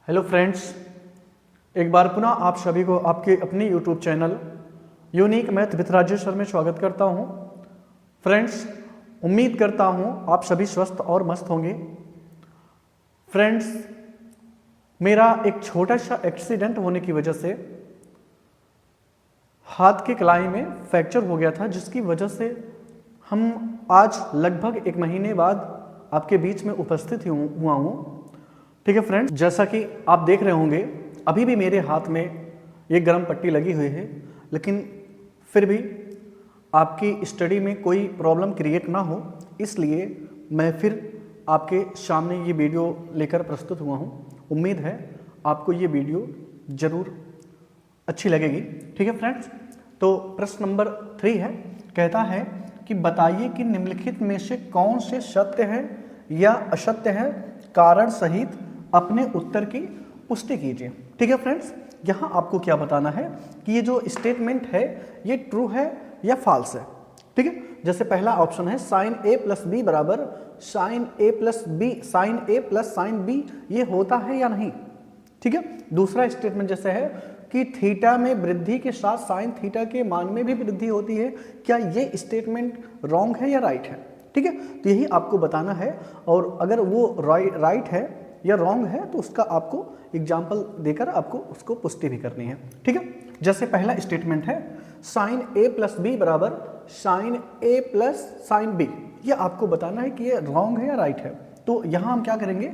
Hello friends, एक बार पुनः आप सभी को आपके अपनी YouTube channel unique math with Rajesh sir में स्वागत करता हूं। फ्रेंड्स, उम्मीद करता हूं आप सभी स्वस्थ और मस्त होंगे। फ्रेंड्स, मेरा एक छोटा सा एक्सीडेंट होने की वजह से हाथ के कलाई में फ्रैक्चर हो गया था, जिसकी वजह से हम आज लगभग एक महीने बाद आपके बीच में उपस्थित हुआ हूँ। ठीक है फ्रेंड्स, जैसा कि आप देख रहे होंगे अभी भी मेरे हाथ में ये गर्म पट्टी लगी हुई है, लेकिन फिर भी आपकी स्टडी में कोई प्रॉब्लम क्रिएट ना हो, इसलिए मैं फिर आपके सामने ये वीडियो लेकर प्रस्तुत हुआ हूँ। उम्मीद है आपको ये वीडियो ज़रूर अच्छी लगेगी। ठीक है फ्रेंड्स, तो प्रश्न नंबर 3 है, कहता है कि बताइए कि निम्नलिखित में से कौन से सत्य है या असत्य है, कारण सहित अपने उत्तर की पुष्टि कीजिए। ठीक है फ्रेंड्स, यहाँ आपको क्या बताना है कि ये जो स्टेटमेंट है ये ट्रू है या फॉल्स है। ठीक है, जैसे पहला ऑप्शन है साइन ए प्लस बी बराबर साइन ए प्लस बी, साइन ए प्लस साइन बी, ये होता है या नहीं। ठीक है, दूसरा स्टेटमेंट जैसे है कि थीटा में वृद्धि के साथ साइन थीटा के मान में भी वृद्धि होती है, क्या ये स्टेटमेंट रॉन्ग है या राइट है। ठीक है, तो यही आपको बताना है, और अगर वो राइट है या रॉन्ग है तो उसका आपको एग्जाम्पल देकर आपको उसको पुष्टि भी करनी है। ठीक है, जैसे पहला स्टेटमेंट है साइन ए प्लस बी बराबर साइन ए प्लस साइन बी, ये आपको बताना है कि ये रॉन्ग है या राइट है। तो यहाँ हम क्या करेंगे,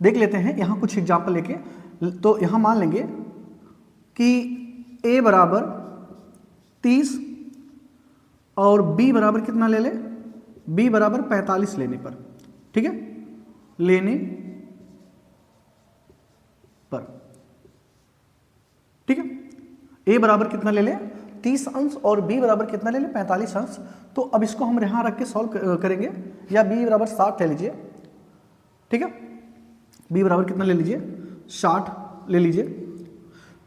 देख लेते हैं यहाँ कुछ एग्जाम्पल लेके। तो यहाँ मान लेंगे कि a बराबर 30 और b बराबर कितना ले ले, b बराबर 45 लेने पर, ठीक है, लेने पर, ठीक है, a बराबर कितना ले ले 30 अंश और b बराबर कितना ले ले 45 अंश। तो अब इसको हम यहाँ रख के सॉल्व करेंगे, या b बराबर 60 ले लीजिए। ठीक है, b बराबर कितना ले लीजिए 60 ले लीजिए।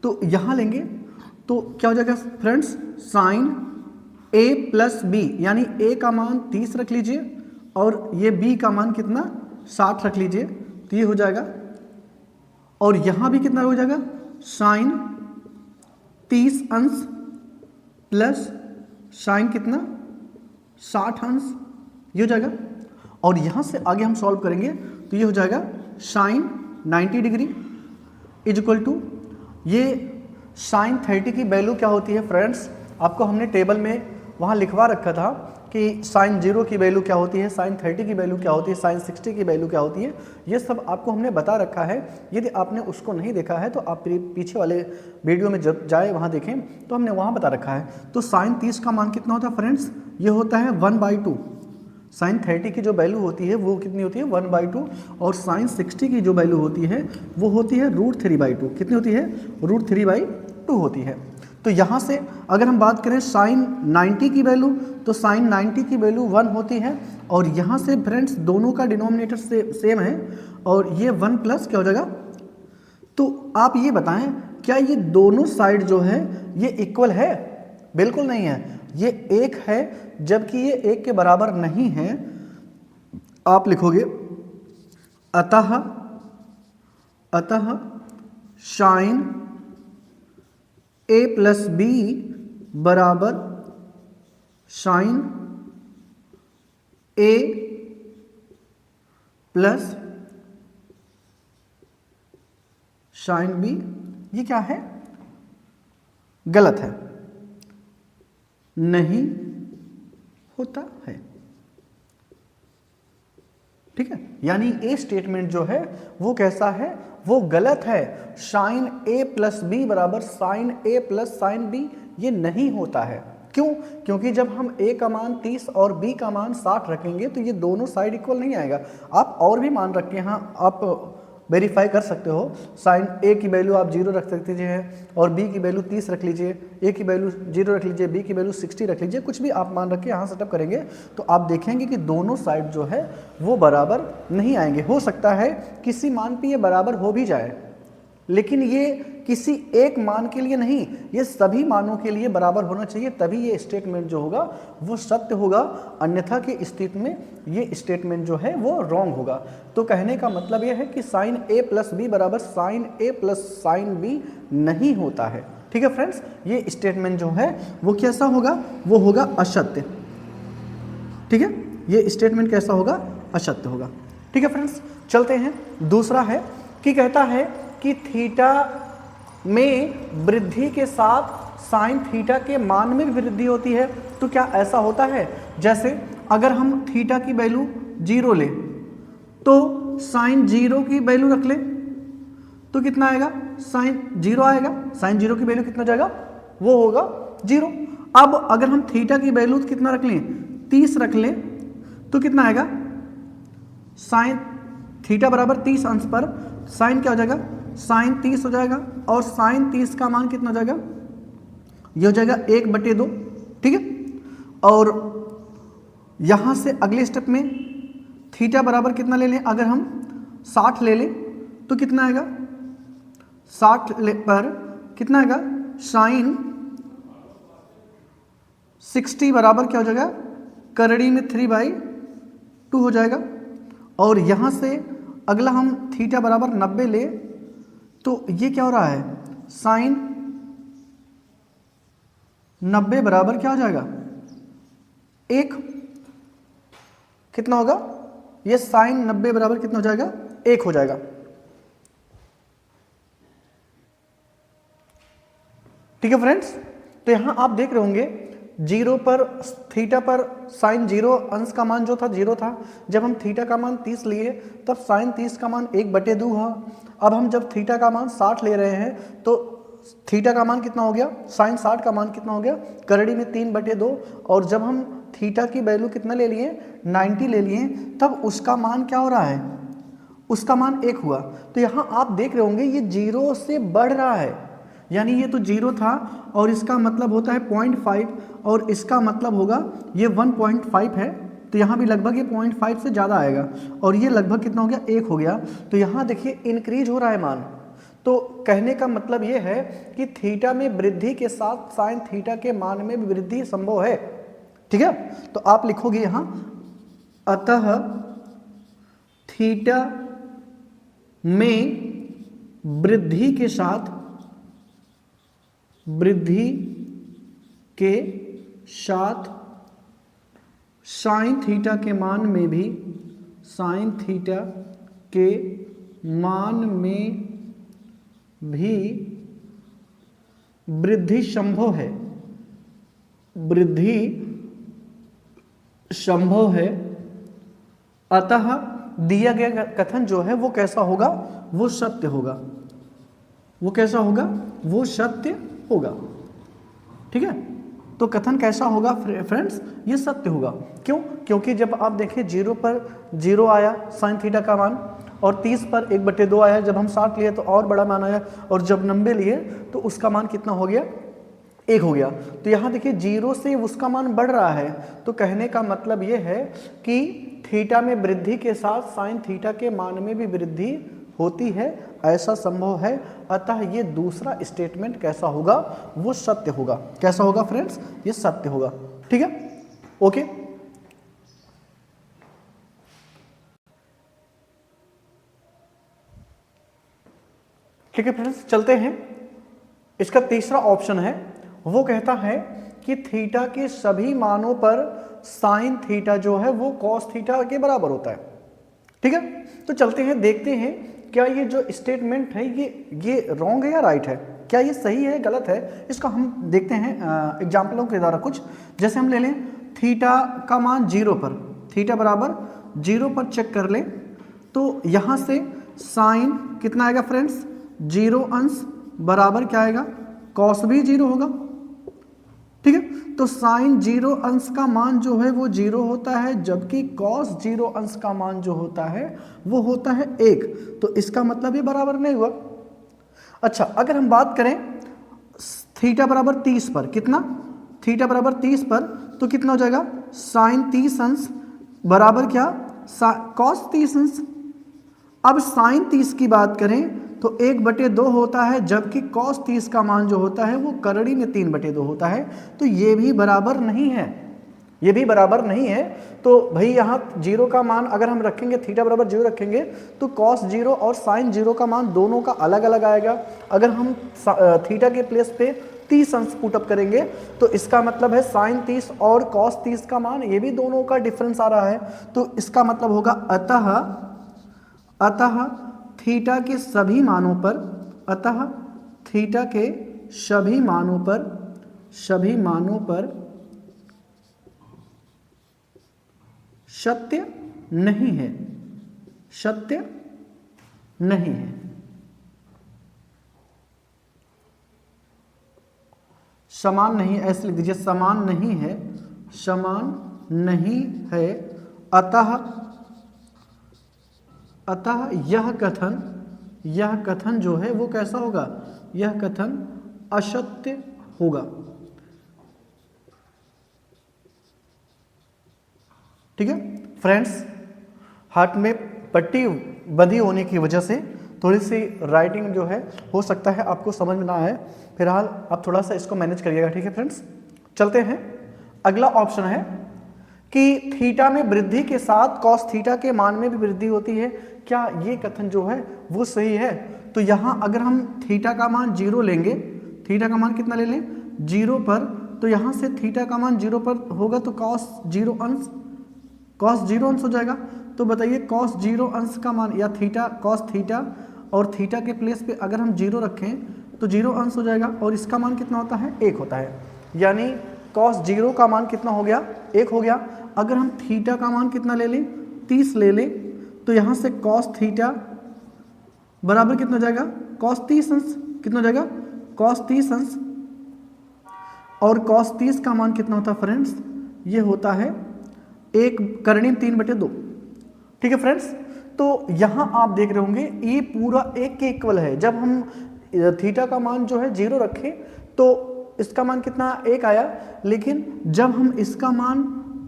तो यहाँ लेंगे तो क्या हो जाएगा friends, sine a plus B, यानी a का मान 30 रख लीजिए और ये b का मान कितना 60 रख लीजिए, तो ये हो जाएगा। और यहाँ भी कितना हो जाएगा, साइन 30 अंश प्लस साइन कितना 60 अंश, ये हो जाएगा। और यहाँ से आगे हम सॉल्व करेंगे तो ये हो जाएगा sine 90 degree is equal to, ये साइन 30 की वैल्यू क्या होती है फ्रेंड्स, आपको हमने टेबल में वहाँ लिखवा रखा था कि साइन 0 की वैल्यू क्या होती है, साइन 30 की वैल्यू क्या होती है, साइन 60 की वैल्यू क्या होती है, ये सब आपको हमने बता रखा है। यदि आपने उसको नहीं देखा है तो आप पीछे वाले वीडियो में जब जाए वहाँ देखें तो हमने वहाँ बता रखा है। तो साइन 30 का मान कितना होता है फ्रेंड्स, ये होता है 1/2। साइन 30 की जो वैल्यू होती है वो कितनी होती है 1/2, और साइन 60 की जो वैल्यू होती है वो होती है √3/2। कितनी होती है, √3/2 होती है। तो यहाँ से अगर हम बात करें साइन 90 की वैल्यू, तो साइन 90 की वैल्यू 1 होती है, और यहाँ से फ्रेंड्स दोनों का डिनोमिनेटर सेम है, और ये 1 प्लस क्या हो जाएगा। तो आप ये बताएं क्या ये दोनों साइड जो है ये इक्वल है, बिल्कुल नहीं है, ये 1 है, जबकि ये 1 के बराबर नहीं है। आप लिखोगे अतः साइन a प्लस बी बराबर sine a plus sine b, ये क्या है, गलत है, नहीं होता है। ठीक है, यानी ए स्टेटमेंट जो है वो कैसा है, वो गलत है। साइन a प्लस बी बराबर sine a plus sine b ये नहीं होता है। क्यों, क्योंकि जब हम a का मान 30 और b का मान 60 रखेंगे तो ये दोनों साइड इक्वल नहीं आएगा। आप और भी मान रख के यहाँ आप वेरीफाई कर सकते हो, साइन a की वैल्यू आप 0 रख सकते हैं और b की वैल्यू 30 रख लीजिए, a की वैल्यू 0 रख लीजिए, b की वैल्यू 60 रख लीजिए, कुछ भी आप मान रख के यहाँ सेटअप करेंगे तो आप देखेंगे कि दोनों साइड जो है वो बराबर नहीं आएंगे। हो सकता है किसी मान पे ये बराबर हो भी जाए, लेकिन ये किसी एक मान के लिए नहीं, ये सभी मानों के लिए बराबर होना चाहिए, तभी ये स्टेटमेंट जो होगा वो सत्य होगा, अन्यथा की स्थिति में ये स्टेटमेंट जो है वो रॉन्ग होगा। तो कहने का मतलब ये है कि साइन ए प्लस बी बराबर साइन ए प्लस साइन बी नहीं होता है। ठीक है फ्रेंड्स, ये स्टेटमेंट जो है वो कैसा होगा, वो होगा असत्य। ठीक है, ये स्टेटमेंट कैसा होगा, असत्य होगा। ठीक है फ्रेंड्स, चलते हैं। दूसरा है कि कहता है कि थीटा में वृद्धि के साथ साइन थीटा के मान में भी वृद्धि होती है। तो क्या ऐसा होता है, जैसे अगर हम थीटा की वैल्यू 0 ले तो साइन 0 की वैल्यू रख ले तो कितना आएगा, साइन 0 आएगा। साइन 0 की वैल्यू कितना जाएगा, वो होगा 0। अब अगर हम थीटा की वैल्यू कितना रख लें, 30 रख लें तो कितना आएगा, साइन थीटा बराबर 30 अंश पर साइन क्या हो जाएगा, साइन 30 हो जाएगा। और साइन 30 का मान कितना हो जाएगा, ये हो जाएगा 1/2। ठीक है, और यहां से अगले स्टेप में थीटा बराबर कितना ले लें, अगर हम 60 ले लें तो कितना आएगा, 60 पर कितना आएगा, साइन 60 बराबर क्या हो जाएगा, करड़ी में 3/2 हो जाएगा। और यहां से अगला हम थीटा बराबर 90 ले तो ये क्या हो रहा है, साइन 90 बराबर क्या हो जाएगा, 1। कितना होगा, ये साइन 90 बराबर कितना हो जाएगा, 1 हो जाएगा। ठीक है फ्रेंड्स, तो यहां आप देख रहे होंगे 0 पर थीटा पर साइन 0 अंश का मान जो था 0 था। जब हम थीटा का मान 30 लिए तब साइन 30 का मान 1/2 हुआ। अब हम जब थीटा का मान 60 ले रहे हैं तो थीटा का मान कितना हो गया, साइन 60 का मान कितना हो गया, करड़ी में 3/2। और जब हम थीटा की वैल्यू कितना ले लिए, 90 ले लिए, तब उसका मान क्या हो रहा है, उसका मान 1 हुआ। तो यहाँ आप देख रहे होंगे ये 0 से बढ़ रहा है, यानी ये तो 0 था और इसका मतलब होता है 0.5 और इसका मतलब होगा ये 1.5 है। तो यहाँ भी लगभग ये 0.5 से ज़्यादा आएगा और ये लगभग कितना हो गया, 1 हो गया। तो यहाँ देखिए इंक्रीज हो रहा है मान। तो कहने का मतलब ये है कि थीटा में वृद्धि के साथ साइन थीटा के मान में भी वृद्धि संभव है। ठीक है, तो आप लिखोगे यहाँ अतः थीटा में वृद्धि के साथ साइन थीटा के मान में भी साइन थीटा के मान में भी वृद्धि संभव है, वृद्धि संभव है। अतः दिया गया कथन जो है वो कैसा होगा, वो सत्य होगा। वो कैसा होगा, वो सत्य होगा। ठीक है, तो कथन कैसा होगा फ्रेंड्स, ये सत्य होगा। क्यों, क्योंकि जब आप देखें 0 पर 0 आया साइन थीटा का मान और 30 पर 1/2 आया, जब हम 60 लिए तो और बड़ा मान आया और जब 90 लिए तो उसका मान कितना हो गया, 1 हो गया। तो यहाँ देखिए 0 से उसका मान बढ़ रहा है। तो कहने का मतलब ये है कि थीटा में वृद्धि के साथ साइन थीटा के मान में भी वृद्धि होती है, ऐसा संभव है। अतः ये दूसरा स्टेटमेंट कैसा होगा, वो सत्य होगा। कैसा होगा फ्रेंड्स, ये सत्य होगा। ठीक है, ओके। ठीक है फ्रेंड्स, चलते हैं। इसका तीसरा ऑप्शन है, वो कहता है कि थीटा के सभी मानों पर साइन थीटा जो है वो कॉस थीटा के बराबर होता है। ठीक है, तो चलते हैं, देखते हैं क्या ये जो स्टेटमेंट है ये रॉन्ग है या राइट है, क्या ये सही है गलत है। इसका हम देखते हैं एग्जाम्पलों के द्वारा कुछ। जैसे हम ले लें थीटा का मान 0 पर, थीटा बराबर 0 पर चेक कर लें तो यहाँ से साइन कितना आएगा फ्रेंड्स, 0 अंश बराबर क्या आएगा, कॉस भी 0 होगा। ठीक है, तो साइन 0 अंश का मान जो है वो 0 होता है, जबकि कॉस 0 अंश का मान जो होता है वो होता है 1। तो इसका मतलब ये बराबर नहीं हुआ। अच्छा, अगर हम बात करें थीटा बराबर 30 पर, कितना, थीटा बराबर 30 पर तो कितना हो जाएगा, साइन 30 अंश बराबर क्या, कॉस 30 अंश। अब साइन 30 की बात करें तो 1/2 होता है, जबकि cos 30 का मान जो होता है वो करड़ी में 3/2 होता है। तो ये भी बराबर नहीं है, ये भी बराबर नहीं है। तो भाई यहाँ 0 का मान अगर हम रखेंगे, थीटा बराबर 0 रखेंगे, तो cos 0 और sin 0 का मान दोनों का अलग अलग आएगा। अगर हम थीटा के प्लेस पे 30 अंश पुटअप करेंगे तो इसका मतलब है sin 30 और cos 30 का मान ये भी दोनों का डिफरेंस आ रहा है। तो इसका मतलब होगा अतः थीटा के सभी मानों पर, अतः थीटा के सभी मानों पर सत्य नहीं है, सत्य नहीं है। समान नहीं, ऐसे लिख दीजिए, समान नहीं है, समान नहीं है। अतः यह कथन जो है वो कैसा होगा, यह कथन असत्य होगा। ठीक है फ्रेंड्स, हाथ में पट्टी बंधी होने की वजह से थोड़ी सी राइटिंग जो है हो सकता है आपको समझ में ना आए, फिलहाल आप थोड़ा सा इसको मैनेज करिएगा। ठीक है फ्रेंड्स, चलते हैं। अगला ऑप्शन है कि थीटा में वृद्धि के साथ cos थीटा के मान में भी वृद्धि होती है। क्या ये कथन जो है वो सही है? तो यहाँ अगर हम थीटा का मान 0 लेंगे, थीटा का मान कितना ले लें, 0 पर, तो यहाँ से थीटा का मान 0 पर होगा तो cos 0 अंश हो जाएगा। तो बताइए cos 0 अंश का मान या थीटा, cos थीटा और थीटा के प्लेस पे अगर हम 0 रखें तो 0 अंश हो जाएगा और इसका मान कितना होता है, 1 होता है। यानी cos 0 का मान कितना हो गया, 1 हो गया। अगर हम थीटा का मान कितना ले लें, 30 ले लें, तो यहाँ से cos थीटा बराबर कितना हो जाएगा, cos 30 अंश, कितना हो जाएगा, cos 30 अंश। और cos 30 का मान कितना होता है फ्रेंड्स, ये होता है 1 करणी 3/2। ठीक है फ्रेंड्स, तो यहाँ आप देख रहे होंगे ये पूरा 1 के इक्वल है। जब हम थीटा का मान जो है 0 रखें तो इसका मान कितना, 1 आया, लेकिन जब हम इसका मान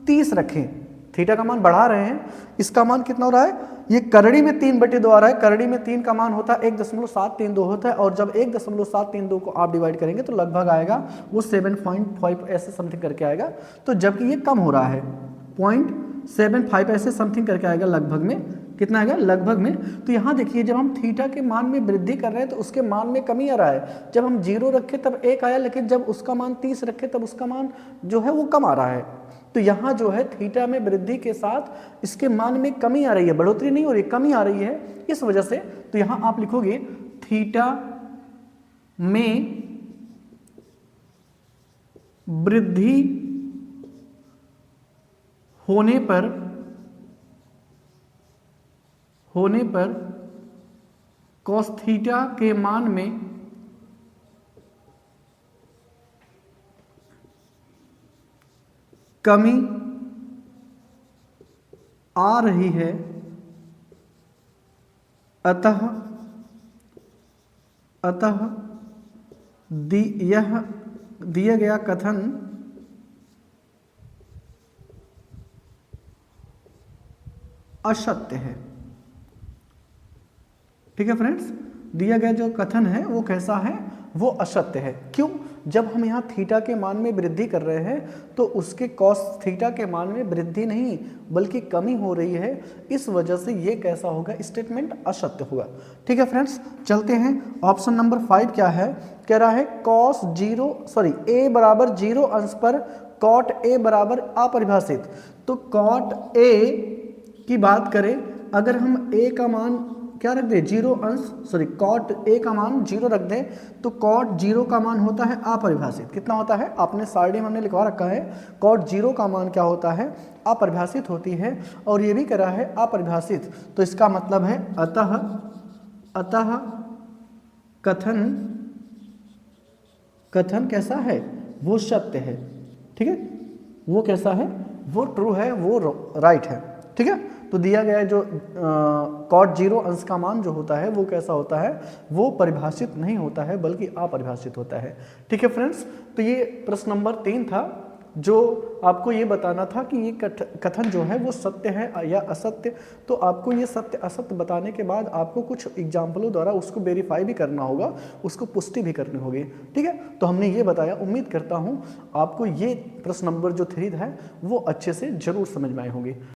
30 रखें, थीटा का मान बढ़ा रहे हैं, इसका मान कितना हो रहा है, ये करड़ी में 3/2 आ रहा है। करड़ी में 3 का मान होता है 1.732 होता है, और जब 1.732 को आप डिवाइड करेंगे तो लगभग आएगा वो 7.5 ऐसे समथिंग करके आएगा। तो जबकि ये कम हो रहा है, 0.75 ऐसे समथिंग करके आएगा, लगभग में कितना आएगा, लगभग में। तो यहाँ देखिए जब हम थीटा के मान में वृद्धि कर रहे हैं तो उसके मान में कमी आ रहा है। जब हम 0 रखे तब 1 आया, लेकिन जब उसका मान 30 रखे तब उसका मान जो है वो कम आ रहा है। तो यहाँ जो है थीटा में वृद्धि के साथ इसके मान में कमी आ रही है, बढ़ोतरी नहीं हो रही, कमी आ रही है इस वजह से। तो यहाँ आप लिखोगे थीटा में वृद्धि होने पर cos थीटा के मान में कमी आ रही है, अतः यह दिया गया कथन असत्य है। ठीक है फ्रेंड्स, दिया गया जो कथन है वो कैसा है, वो असत्य है। क्यों? जब हम यहाँ थीटा के मान में वृद्धि कर रहे हैं तो उसके cos थीटा के मान में वृद्धि नहीं बल्कि कमी हो रही है, इस वजह से ये कैसा होगा, स्टेटमेंट असत्य होगा। ठीक है फ्रेंड्स, चलते हैं। ऑप्शन नंबर 5 क्या है, कह रहा है a बराबर 0 अंश पर cot a बराबर अपरिभाषित। तो cot a की बात करें, अगर हम a का मान क्या रख दें, 0 अंश, cot a का मान 0 रख दें तो cot 0 का मान होता है अपरिभाषित। कितना होता है, आपने सारणी में हमने लिखवा रखा है, cot 0 का मान क्या होता है, अपरिभाषित होती है, और ये भी कह रहा है अपरिभाषित। तो इसका मतलब है अतः कथन कैसा है, वो सत्य है। ठीक है, वो कैसा है, वो ट्रू है, वो राइट है। ठीक है, तो दिया गया जो cot 0 अंश का मान जो होता है वो कैसा होता है, वो परिभाषित नहीं होता है बल्कि अपरिभाषित होता है। ठीक है फ्रेंड्स, तो ये प्रश्न नंबर 3 था। जो आपको ये बताना था कि ये कथन जो है वो सत्य है या असत्य। तो आपको ये सत्य असत्य बताने के बाद आपको कुछ एग्जाम्पलों द्वारा उसको वेरीफाई भी करना होगा, उसको पुष्टि भी करनी होगी। ठीक है, तो हमने ये बताया। उम्मीद करता हूँ आपको ये प्रश्न नंबर जो 3 है वो अच्छे से जरूर समझ में आए होंगे।